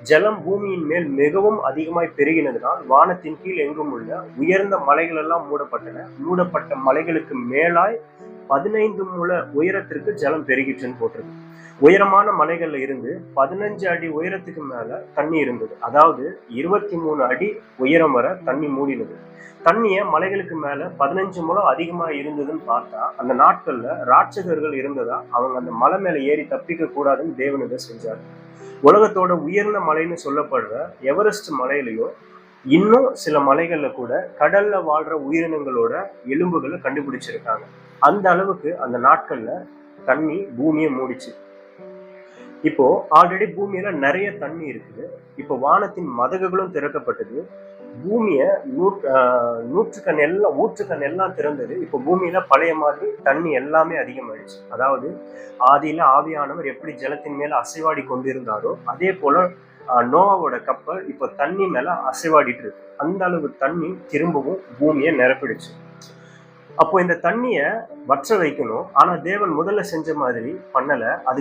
ஜலம் பூமியின் மேல் மிகவும் அதிகமாய் பெருகினதுனால் வானத்தின் கீழ் எங்கும் உள்ள உயர்ந்த மலைகள் எல்லாம் மூடப்பட்டன. மூடப்பட்ட மலைகளுக்கு மேலாய் 15 முழ உயரத்திற்கு ஜலம் பெருகிற்றுன்னு போட்டிருக்கு. உயரமான மலைகள்ல இருந்து 15 அடி உயரத்துக்கு மேல தண்ணி இருந்தது. அதாவது 23 அடி உயரம் வர தண்ணி மூடினது. தண்ணிய மலைகளுக்கு மேல 15 முழம் அதிகமா இருந்ததுன்னு பார்த்தா, அந்த நாட்கள்ல ராட்சகர்கள் இருந்ததா அவங்க அந்த மலை மேல ஏறி தப்பிக்க கூடாதுன்னு தேவன் இதை செஞ்சார். உலகத்தோட உயர்ந்த மலைன்னு சொல்லப்படுற எவரெஸ்ட் மலையிலையும் இன்னும் சில மலைகள்ல கூட கடல்ல வாழ்ற உயிரினங்களோட எலும்புகளை கண்டுபிடிச்சிருக்காங்க. அந்த அளவுக்கு அந்த நாட்கள்ல தண்ணி பூமியை மூடிச்சு. இப்போ ஆல்ரெடி பூமியில நிறைய தண்ணி இருக்குது. இப்போ வானத்தின் மதகுகளும் திறக்கப்பட்டது. பூமிய ஊற்றுக்கண் எல்லாம் திறந்தது. இப்போ பூமியில பழைய மாதிரி தண்ணி எல்லாமே அதிகமாயிடுச்சு. அதாவது ஆதியில ஆவியானவர் எப்படி ஜலத்தின் மேல அசைவாடி கொண்டிருந்தாரோ அதே போல நோவாவோட கப்பல் இப்போ தண்ணி மேல அசைவாடிட்டு இருக்கு. அந்த அளவு தண்ணி திரும்பவும் பூமியை நிரப்பிடுச்சு. அப்போ இந்த தண்ணிய வற்ற வைக்கணும். ஆனா தேவன் முதல்ல செஞ்ச மாதிரி பண்ணல. அது